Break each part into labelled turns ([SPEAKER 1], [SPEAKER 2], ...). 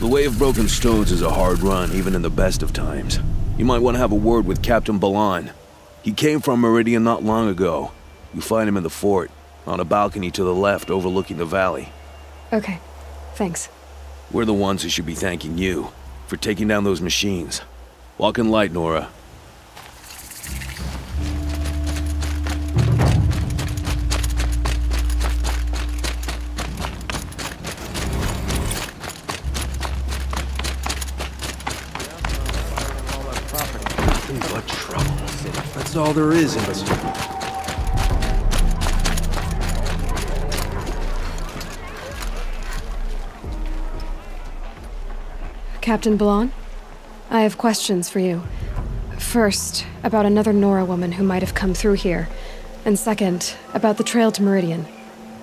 [SPEAKER 1] The Way of Broken Stones is a hard run, even in the best of times. You might want to have a word with Captain Balan. He came from Meridian not long ago. You find him in the fort, on a balcony to the left overlooking the valley.
[SPEAKER 2] Okay, thanks.
[SPEAKER 1] We're the ones who should be thanking you for taking down those machines. Walk in light, Nora.
[SPEAKER 3] What trouble? That's all there is in this.
[SPEAKER 2] Captain Balan? I have questions for you. First, about another Nora woman who might have come through here. And second, about the trail to Meridian.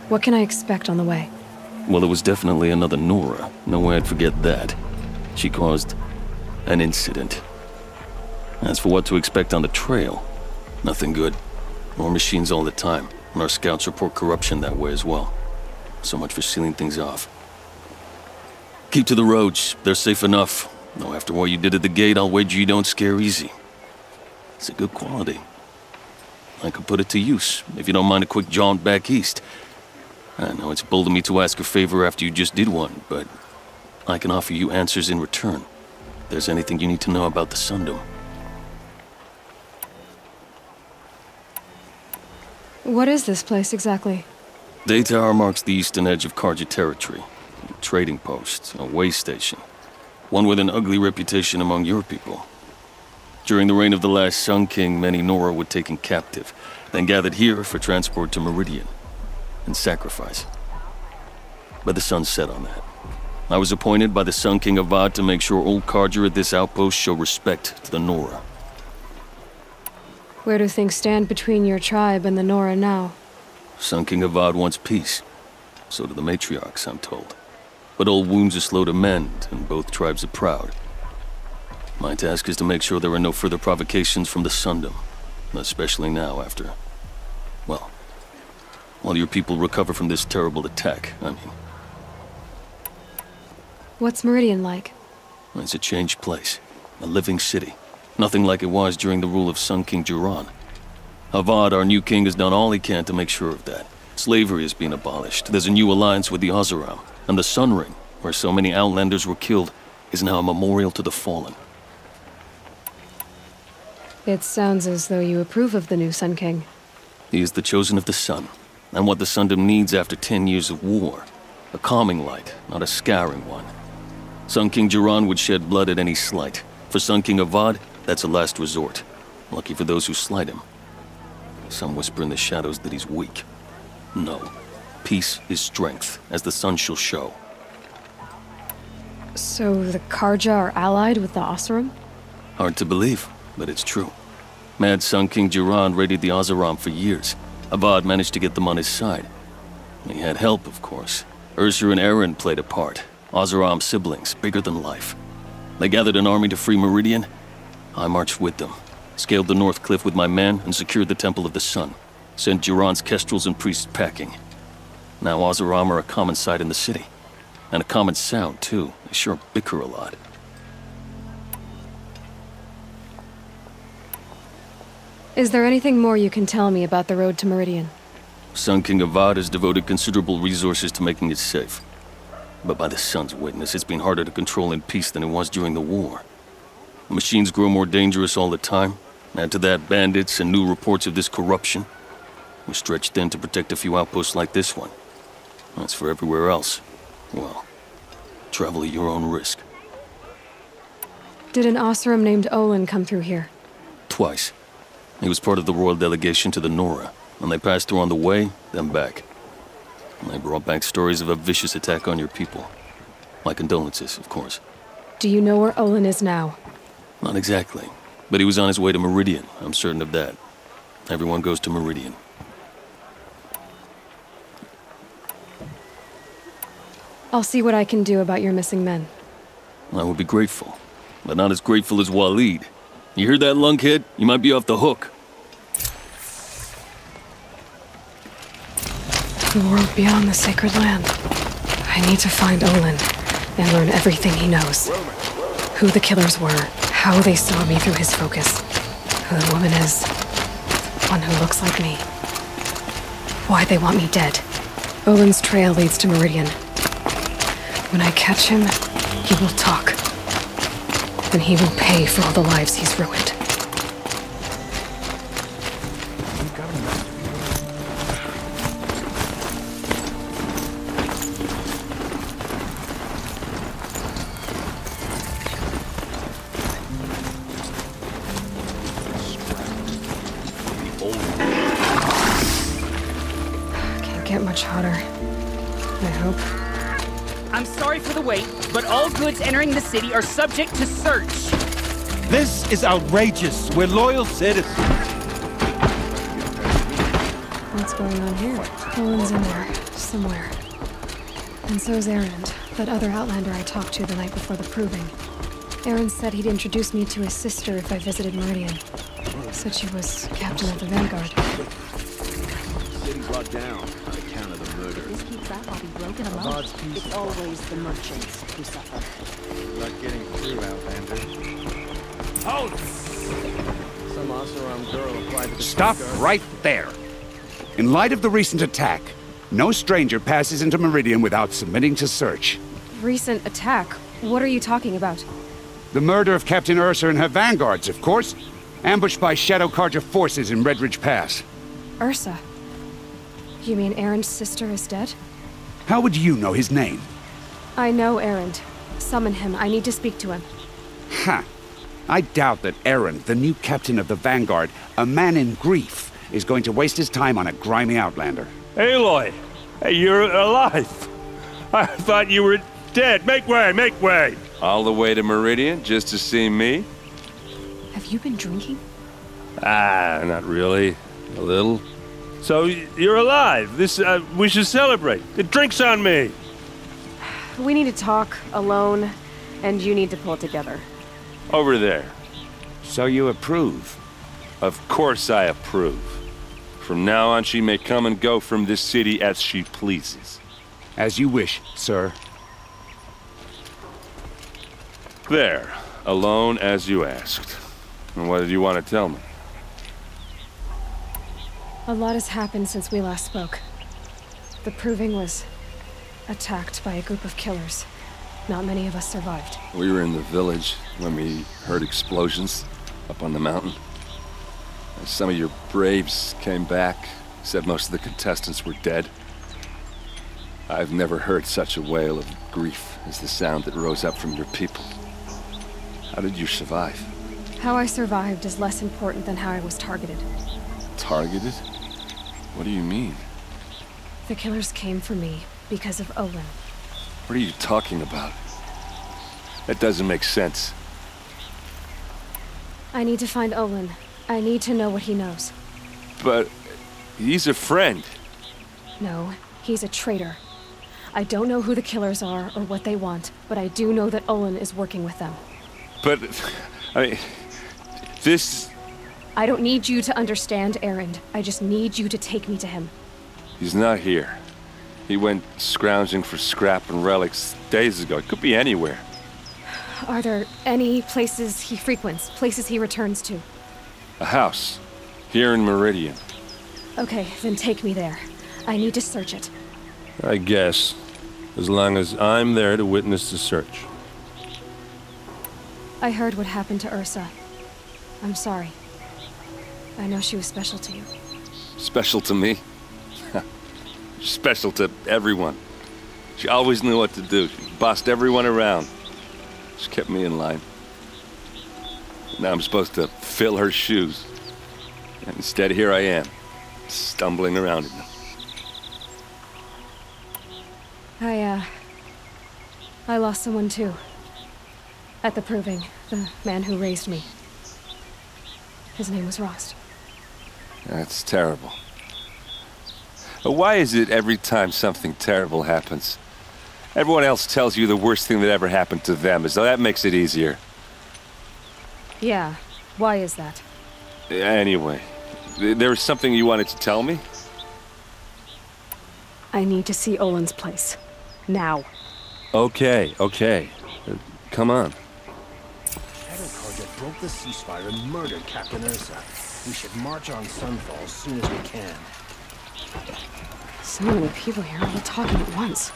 [SPEAKER 2] What can I expect on the way?
[SPEAKER 4] Well, it was definitely another Nora. No way I'd forget that. She caused an incident. As for what to expect on the trail, nothing good. More machines all the time, and our scouts report corruption that way as well. So much for sealing things off. Keep to the roads, they're safe enough. Though after what you did at the gate, I'll wager you don't scare easy. It's a good quality. I could put it to use, if you don't mind a quick jaunt back east. I know it's bold of me to ask a favor after you just did one, but I can offer you answers in return. If there's anything you need to know about the Sundom.
[SPEAKER 2] What is this place exactly?
[SPEAKER 4] Day Tower marks the eastern edge of Karja territory. A trading post, a way station. One with an ugly reputation among your people. During the reign of the last Sun King, many Nora were taken captive, then gathered here for transport to Meridian, and sacrifice. But the sun set on that. I was appointed by the Sun King Avad to make sure old Karja at this outpost show respect to the Nora.
[SPEAKER 2] Where do things stand between your tribe and the Nora now?
[SPEAKER 4] Sun King Avad wants peace. So do the matriarchs, I'm told. But old wounds are slow to mend, and both tribes are proud. My task is to make sure there are no further provocations from the Sundom. Especially now after... well, while your people recover from this terrible attack, I mean.
[SPEAKER 2] What's Meridian like?
[SPEAKER 4] It's a changed place. A living city. Nothing like it was during the rule of Sun King Jiran. Avad, our new king, has done all he can to make sure of that. Slavery has been abolished. There's a new alliance with the Oseram. And the Sun Ring, where so many Outlanders were killed, is now a memorial to the fallen.
[SPEAKER 2] It sounds as though you approve of the new Sun King.
[SPEAKER 4] He is the chosen of the sun, and what the Sundom needs after 10 years of war. A calming light, not a scouring one. Sun King Jiran would shed blood at any slight. For Sun King Avad, that's a last resort. Lucky for those who slight him. Some whisper in the shadows that he's weak. No. Peace is strength, as the sun shall show.
[SPEAKER 2] So the Karja are allied with the Oseram?
[SPEAKER 4] Hard to believe, but it's true. Mad Sun King Jiran raided the Oseram for years. Avad managed to get them on his side. He had help, of course. Ursur and Eren played a part. Oseram siblings, bigger than life. They gathered an army to free Meridian. I marched with them. Scaled the North Cliff with my men and secured the Temple of the Sun. Sent Jiran's kestrels and priests packing. Now Oseram are a common sight in the city. And a common sound, too. They sure bicker a lot.
[SPEAKER 2] Is there anything more you can tell me about the road to Meridian?
[SPEAKER 4] Sun King Avad has devoted considerable resources to making it safe. But by the sun's witness, it's been harder to control in peace than it was during the war. The machines grow more dangerous all the time. Add to that bandits and new reports of this corruption. We're stretched thin to protect a few outposts like this one. As for everywhere else, well, travel at your own risk.
[SPEAKER 2] Did an Oseram named Olin come through here?
[SPEAKER 4] Twice. He was part of the royal delegation to the Nora, and they passed through on the way, then back. And they brought back stories of a vicious attack on your people. My condolences, of course.
[SPEAKER 2] Do you know where Olin is now?
[SPEAKER 4] Not exactly, but he was on his way to Meridian, I'm certain of that. Everyone goes to Meridian.
[SPEAKER 2] I'll see what I can do about your missing men.
[SPEAKER 4] I would be grateful, but not as grateful as Waleed. You hear that, lunkhead? You might be off the hook.
[SPEAKER 2] The world beyond the sacred land. I need to find Olin and learn everything he knows. Who the killers were, how they saw me through his focus, who the woman is, one who looks like me. Why they want me dead. Olin's trail leads to Meridian. When I catch him, he will talk. And he will pay for all the lives he's ruined. Can't get much hotter. I hope.
[SPEAKER 5] I'm sorry for the wait, but all goods entering the city are subject to search.
[SPEAKER 6] This is outrageous. We're loyal citizens.
[SPEAKER 2] What's going on here? Olin's in there, somewhere. And so's Erend, that other Outlander I talked to the night before the proving. Erend said he'd introduce me to his sister if I visited Meridian. Said she was captain of the Vanguard.
[SPEAKER 1] City brought down on account of the murder.
[SPEAKER 7] This keeps up, I'll be broken among. It's always the merchants who suffer.
[SPEAKER 3] Not getting through, Outlander.
[SPEAKER 6] Halt!
[SPEAKER 3] Some also-armed girl applied to the
[SPEAKER 8] Stop right there. In light of the recent attack, no stranger passes into Meridian without submitting to search.
[SPEAKER 2] Recent attack? What are you talking about?
[SPEAKER 8] The murder of Captain Ursa and her vanguards, of course. Ambushed by Shadow Carja forces in Redridge Pass.
[SPEAKER 2] Ursa? You mean Erend's sister is dead?
[SPEAKER 8] How would you know his name?
[SPEAKER 2] I know Erend. Summon him. I need to speak to him.
[SPEAKER 8] Ha! I doubt that Erend, the new captain of the Vanguard, a man in grief, is going to waste his time on a grimy Outlander.
[SPEAKER 6] Aloy! Hey, you're alive! I thought you were dead. Make way, make way!
[SPEAKER 3] All the way to Meridian just to see me?
[SPEAKER 2] Have you been drinking?
[SPEAKER 6] Ah, not really. A little. So, you're alive. We should celebrate. The drink's on me!
[SPEAKER 2] We need to talk, alone, and you need to pull it together.
[SPEAKER 6] Over there.
[SPEAKER 8] So you approve?
[SPEAKER 6] Of course I approve. From now on, she may come and go from this city as she pleases.
[SPEAKER 8] As you wish, sir.
[SPEAKER 6] There. Alone as you asked. And what did you want to tell me?
[SPEAKER 2] A lot has happened since we last spoke. The Proving was attacked by a group of killers. Not many of us survived.
[SPEAKER 3] We were in the village when we heard explosions up on the mountain. And some of your braves came back, said most of the contestants were dead. I've never heard such a wail of grief as the sound that rose up from your people. How did you survive?
[SPEAKER 2] How I survived is less important than how I was targeted.
[SPEAKER 3] Targeted? What do you mean?
[SPEAKER 2] The killers came for me because of Olin.
[SPEAKER 3] What are you talking about? That doesn't make sense.
[SPEAKER 2] I need to find Olin. I need to know what he knows.
[SPEAKER 3] But he's a friend.
[SPEAKER 2] No, he's a traitor. I don't know who the killers are or what they want, but I do know that Olin is working with them.
[SPEAKER 3] But, I mean, this...
[SPEAKER 2] I don't need you to understand, Erend. I just need you to take me to him.
[SPEAKER 3] He's not here. He went scrounging for scrap and relics days ago. It could be anywhere.
[SPEAKER 2] Are there any places he frequents, places he returns to?
[SPEAKER 3] A house. Here in Meridian.
[SPEAKER 2] Okay, then take me there. I need to search it.
[SPEAKER 6] I guess. As long as I'm there to witness the search.
[SPEAKER 2] I heard what happened to Ursa. I'm sorry. I know she was special to you.
[SPEAKER 3] Special to me? Special to everyone. She always knew what to do. She bossed everyone around. She kept me in line. Now I'm supposed to fill her shoes. And instead, here I am, stumbling around in them.
[SPEAKER 2] I lost someone too. At the Proving, the man who raised me. His name was Rost.
[SPEAKER 3] That's terrible. But why is it every time something terrible happens, everyone else tells you the worst thing that ever happened to them, as though that makes it easier?
[SPEAKER 2] Yeah, why is that?
[SPEAKER 3] Anyway, there was something you wanted to tell me?
[SPEAKER 2] I need to see Olin's place. Now.
[SPEAKER 3] Okay, okay. Come on.
[SPEAKER 9] Shadow Carja broke the ceasefire and murdered Captain Ursa. We should march on Sunfall as soon as we can.
[SPEAKER 2] So many people here, all talking at once.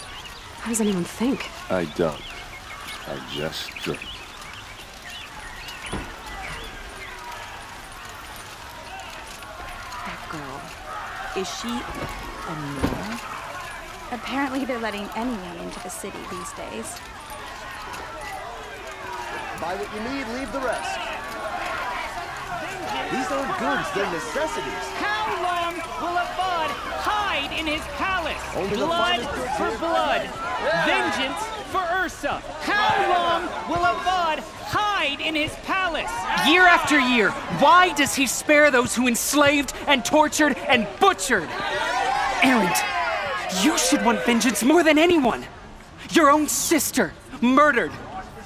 [SPEAKER 2] How does anyone think?
[SPEAKER 3] I don't. I just drink.
[SPEAKER 7] That girl. Is she a Nora?
[SPEAKER 10] Apparently they're letting anyone into the city these days.
[SPEAKER 9] Buy what you need, leave the rest. These aren't goods, they're necessities.
[SPEAKER 5] How long will a bud hide in his palace?
[SPEAKER 9] Only the
[SPEAKER 5] Blood
[SPEAKER 9] finest goods
[SPEAKER 5] for
[SPEAKER 9] here.
[SPEAKER 5] blood. Vengeance for Ursa. How long will a bud hide in his palace? Year after year, why does he spare those who enslaved and tortured and butchered? Erend, you should want vengeance more than anyone. Your own sister, murdered.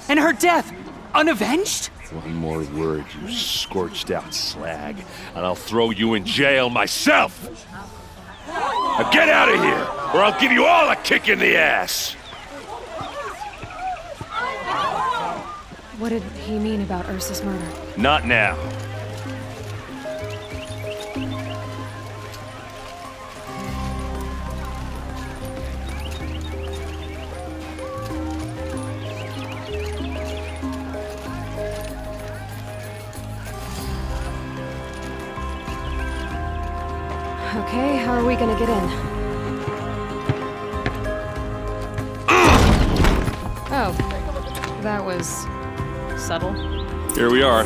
[SPEAKER 5] And her death, unavenged?
[SPEAKER 3] One more word, you scorched out slag, and I'll throw you in jail myself! Now get out of here, or I'll give you all a kick in the ass!
[SPEAKER 2] What did he mean about Ursa's murder?
[SPEAKER 3] Not now.
[SPEAKER 2] Okay, how are we gonna get in? Oh, that was subtle.
[SPEAKER 3] Here we are.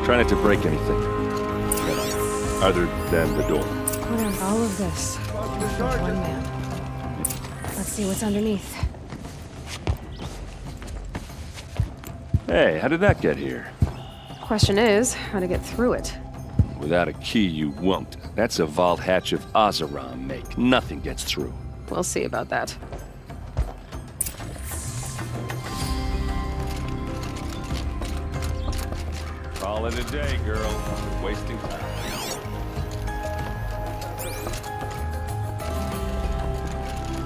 [SPEAKER 3] Try not to break anything. Other than the door.
[SPEAKER 2] What is all of this? For one man. Let's see what's underneath.
[SPEAKER 3] Hey, how did that get here?
[SPEAKER 2] Question is, how to get through it.
[SPEAKER 3] Without a key, you won't. That's a vault hatch of Oseram make. Nothing gets through.
[SPEAKER 2] We'll see about that.
[SPEAKER 3] Call it a day, girl. We're wasting time.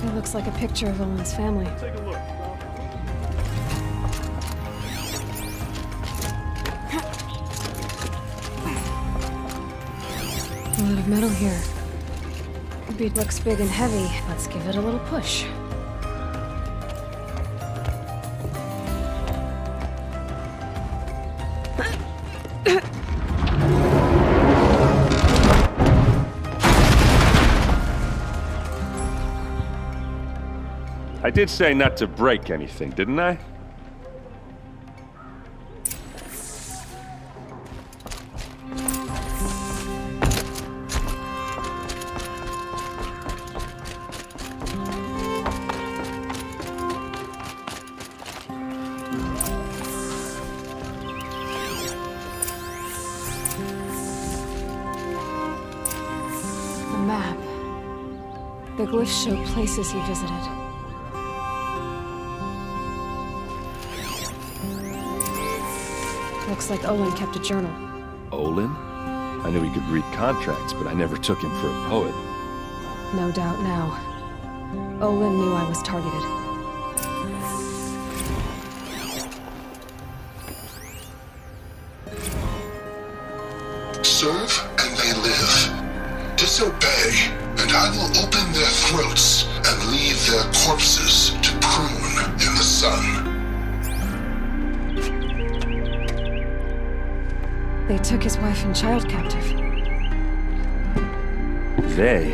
[SPEAKER 2] It looks like a picture of Owen's family.
[SPEAKER 3] Take a look.
[SPEAKER 2] A lot of metal here. The bead looks big and heavy. Let's give it a little push.
[SPEAKER 3] I did say not to break anything, didn't I?
[SPEAKER 2] The map. The glyphs show places he visited. Looks like Olin kept a journal.
[SPEAKER 3] Olin? I knew he could read contracts, but I never took him for a poet.
[SPEAKER 2] No doubt now. Olin knew I was targeted.
[SPEAKER 11] Serve and they live. Disobey, and I will open their throats and leave their corpses to prune in the sun.
[SPEAKER 2] They took his wife and child captive.
[SPEAKER 3] They?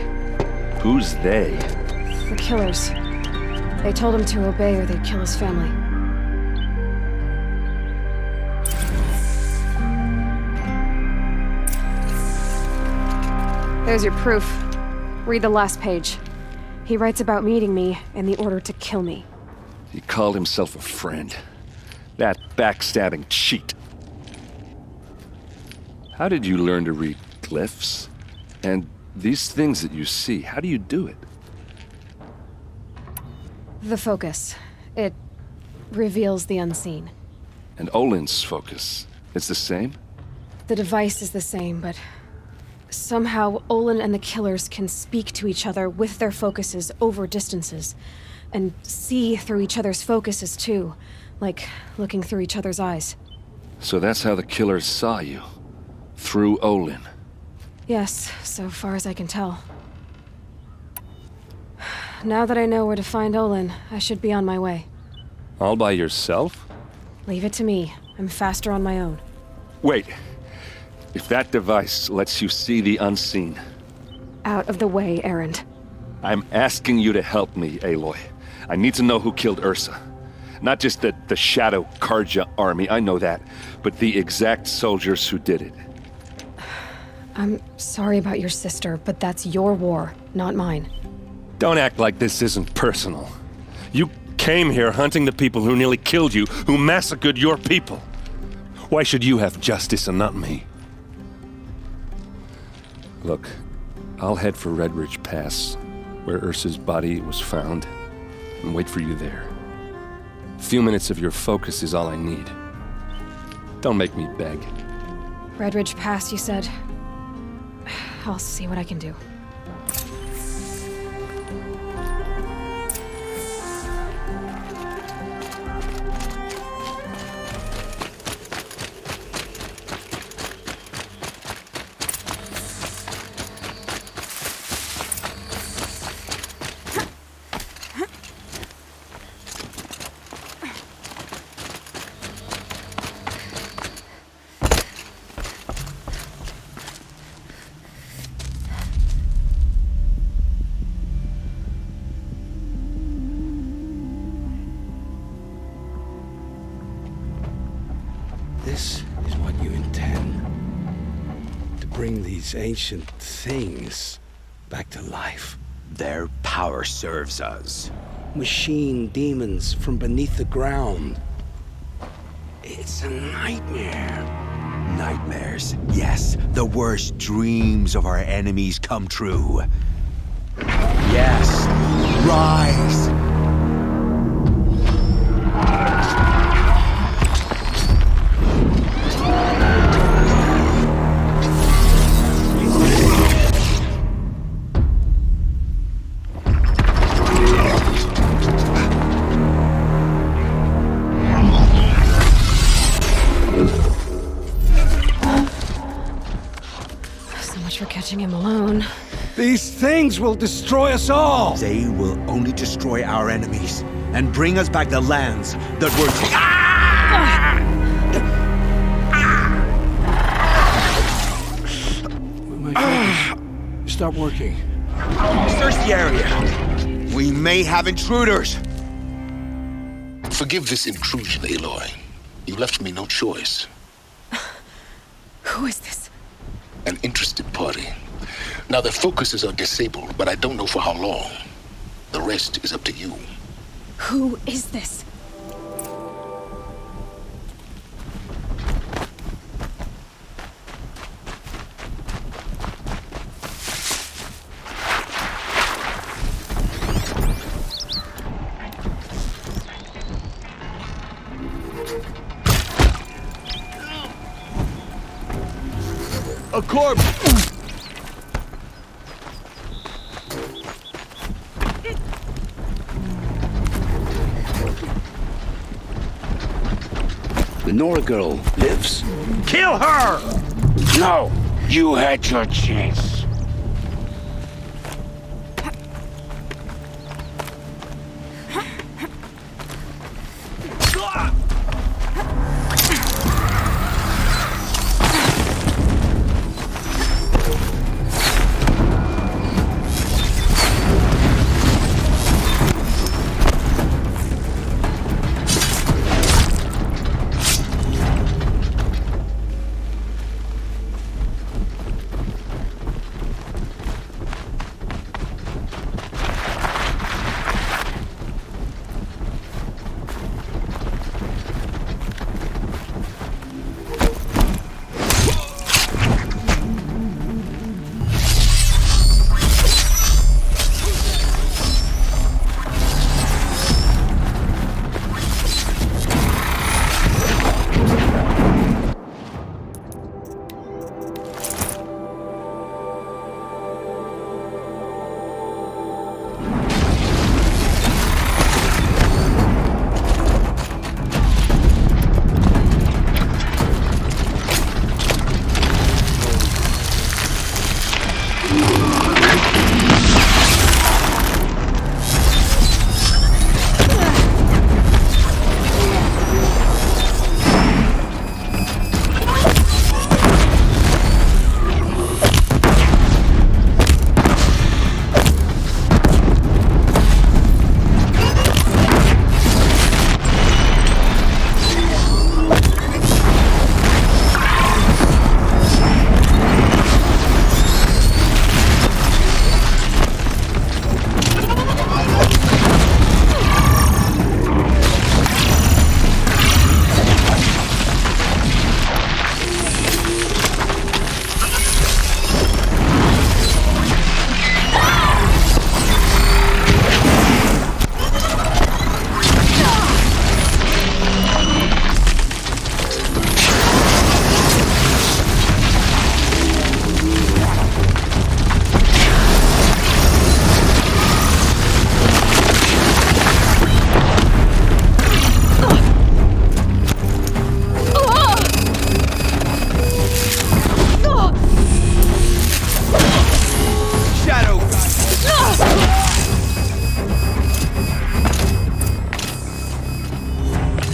[SPEAKER 3] Who's they?
[SPEAKER 2] The killers. They told him to obey or they'd kill his family. There's your proof. Read the last page. He writes about meeting me and the order to kill me.
[SPEAKER 3] He called himself a friend. That backstabbing cheat. How did you learn to read glyphs? And these things that you see, how do you do it?
[SPEAKER 2] The focus. It reveals the unseen.
[SPEAKER 3] And Olin's focus, it's the same?
[SPEAKER 2] The device is the same, but somehow Olin and the killers can speak to each other with their focuses over distances. And see through each other's focuses, too. Like looking through each other's eyes.
[SPEAKER 3] So that's how the killers saw you? Through Olin?
[SPEAKER 2] Yes, so far as I can tell. Now that I know where to find Olin, I should be on my way.
[SPEAKER 3] All by yourself?
[SPEAKER 2] Leave it to me. I'm faster on my own.
[SPEAKER 3] Wait. If that device lets you see the unseen...
[SPEAKER 2] Out of the way, Erend.
[SPEAKER 3] I'm asking you to help me, Aloy. I need to know who killed Ursa. Not just the Shadow Karja army, I know that, but the exact soldiers who did it.
[SPEAKER 2] I'm sorry about your sister, but that's your war, not mine.
[SPEAKER 3] Don't act like this isn't personal. You came here hunting the people who nearly killed you, who massacred your people. Why should you have justice and not me? Look, I'll head for Red Ridge Pass, where Ursa's body was found, and wait for you there. A few minutes of your focus is all I need. Don't make me beg.
[SPEAKER 2] Red Ridge Pass, you said? I'll see what I can do.
[SPEAKER 8] This is what you intend. To bring these ancient things back to life.
[SPEAKER 12] Their power serves us.
[SPEAKER 8] Machine demons from beneath the ground. It's a nightmare.
[SPEAKER 12] Nightmares. Yes, the worst dreams of our enemies come true. Yes, rise!
[SPEAKER 2] Him alone.
[SPEAKER 8] These things will destroy us all!
[SPEAKER 12] They will only destroy our enemies and bring us back the lands that were
[SPEAKER 9] My focus. Stop working.
[SPEAKER 12] Search the area. We may have intruders.
[SPEAKER 11] Forgive this intrusion, Aloy. You left me no choice.
[SPEAKER 2] Who is this?
[SPEAKER 11] An interested party. Now their focuses are disabled, but I don't know for how long. The rest is up to you.
[SPEAKER 2] Who is this?
[SPEAKER 12] A corpse!
[SPEAKER 8] The Nora girl lives.
[SPEAKER 12] Kill her!
[SPEAKER 8] No! You had your chance.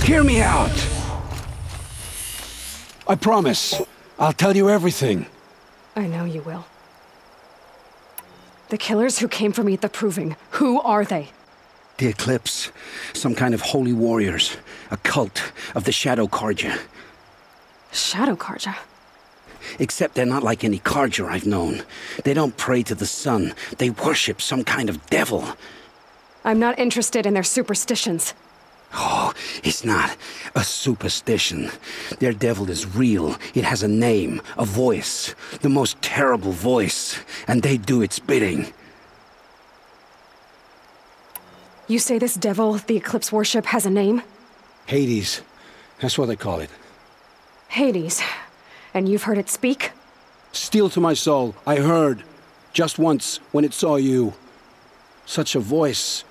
[SPEAKER 8] Hear me out! I promise, I'll tell you everything.
[SPEAKER 2] I know you will. The killers who came for me at the Proving, who are they?
[SPEAKER 8] The Eclipse. Some kind of holy warriors. A cult of the Shadow Carja.
[SPEAKER 2] Shadow Carja?
[SPEAKER 8] Except they're not like any Carja I've known. They don't pray to the sun. They worship some kind of devil.
[SPEAKER 2] I'm not interested in their superstitions.
[SPEAKER 8] Oh, it's not a superstition. Their devil is real. It has a name, a voice. The most terrible voice. And they do its bidding.
[SPEAKER 2] You say this devil the Eclipse worship has a name?
[SPEAKER 8] Hades. That's what they call it.
[SPEAKER 2] Hades. And you've heard it speak?
[SPEAKER 8] Steel to my soul. I heard. Just once, when it saw you. Such a voice.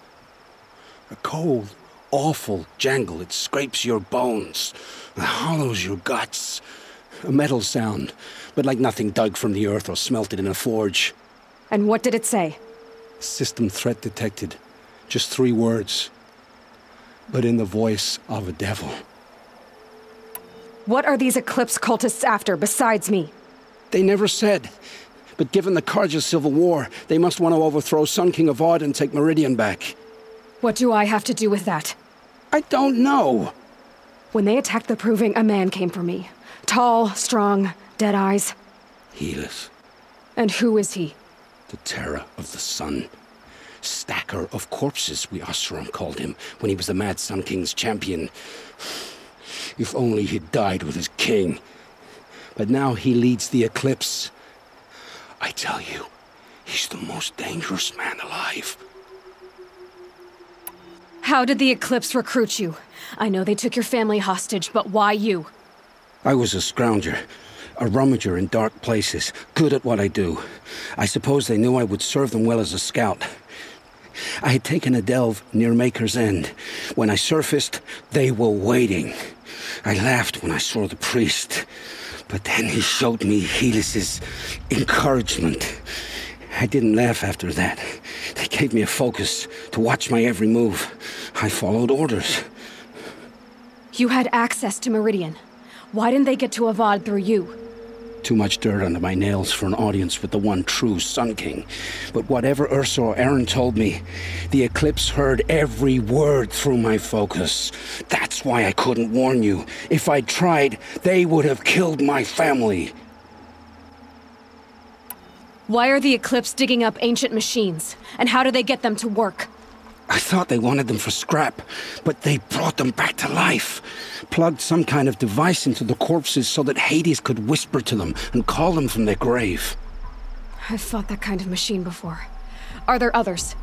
[SPEAKER 8] A cold, awful jangle. It scrapes your bones. It hollows your guts. A metal sound, but like nothing dug from the earth or smelted in a forge.
[SPEAKER 2] And what did it say?
[SPEAKER 8] System threat detected. Just 3 words. But in the voice of a devil.
[SPEAKER 2] What are these Eclipse cultists after, besides me?
[SPEAKER 8] They never said. But given the Carja civil war, they must want to overthrow Sun King Avad and take Meridian back.
[SPEAKER 2] What do I have to do with that?
[SPEAKER 8] I don't know.
[SPEAKER 2] When they attacked the Proving, a man came for me. Tall, strong, dead eyes.
[SPEAKER 8] Helis.
[SPEAKER 2] And who is he?
[SPEAKER 8] The terror of the sun. Stacker of corpses, we Oseram called him, when he was the Mad Sun King's champion. If only he'd died with his king. But now he leads the Eclipse. I tell you, he's the most dangerous man alive.
[SPEAKER 2] How did the Eclipse recruit you? I know they took your family hostage, but why you?
[SPEAKER 8] I was a scrounger. A rummager in dark places, good at what I do. I suppose they knew I would serve them well as a scout. I had taken a delve near Maker's End. When I surfaced, they were waiting. I laughed when I saw the priest, but then he showed me Helis's encouragement. I didn't laugh after that. They gave me a focus to watch my every move. I followed orders.
[SPEAKER 2] You had access to Meridian. Why didn't they get to Avad through you?
[SPEAKER 8] Too much dirt under my nails for an audience with the one true Sun King. But whatever Ursa or Aaron told me, the Eclipse heard every word through my focus. That's why I couldn't warn you. If I'd tried, they would have killed my family.
[SPEAKER 2] Why are the Eclipse digging up ancient machines? And how do they get them to work?
[SPEAKER 8] I thought they wanted them for scrap, but they brought them back to life. Plugged some kind of device into the corpses so that Hades could whisper to them and call them from their grave.
[SPEAKER 2] I've fought that kind of machine before. Are there others?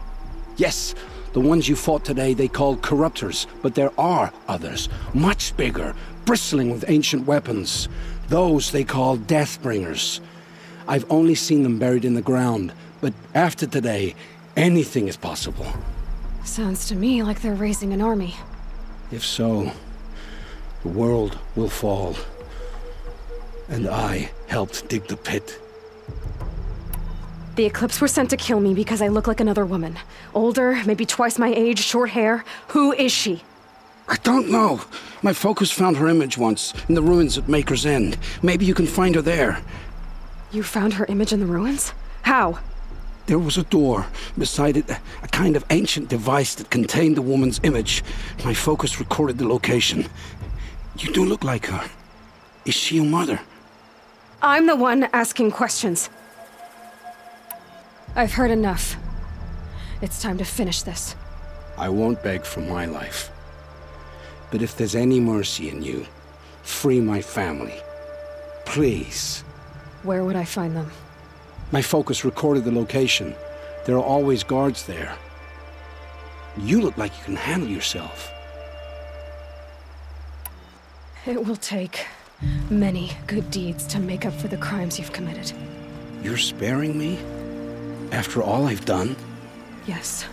[SPEAKER 8] Yes, the ones you fought today they called corruptors, but there are others, much bigger, bristling with ancient weapons. Those they call Deathbringers. I've only seen them buried in the ground, but after today, anything is possible.
[SPEAKER 2] Sounds to me like they're raising an army.
[SPEAKER 8] If so, the world will fall. And I helped dig the pit.
[SPEAKER 2] The Eclipse were sent to kill me because I look like another woman. Older, maybe twice my age, short hair. Who is she?
[SPEAKER 8] I don't know. My focus found her image once, in the ruins at Maker's End. Maybe you can find her there.
[SPEAKER 2] You found her image in the ruins? How?
[SPEAKER 8] There was a door. Beside it, a kind of ancient device that contained the woman's image. My focus recorded the location. You do look like her. Is she your mother?
[SPEAKER 2] I'm the one asking questions. I've heard enough. It's time to finish this.
[SPEAKER 8] I won't beg for my life. But if there's any mercy in you, free my family. Please.
[SPEAKER 2] Where would I find them?
[SPEAKER 8] My focus recorded the location. There are always guards there. You look like you can handle yourself.
[SPEAKER 2] It will take many good deeds to make up for the crimes you've committed.
[SPEAKER 8] You're sparing me? After all I've done?
[SPEAKER 2] Yes.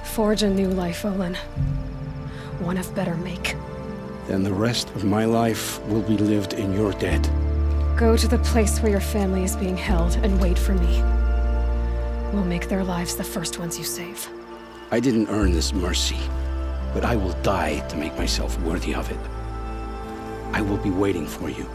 [SPEAKER 2] Forge a new life, Olin. One of better make.
[SPEAKER 8] Then the rest of my life will be lived in your debt.
[SPEAKER 2] Go to the place where your family is being held and wait for me. We'll make their lives the first ones you save.
[SPEAKER 8] I didn't earn this mercy. but I will die to make myself worthy of it. I will be waiting for you.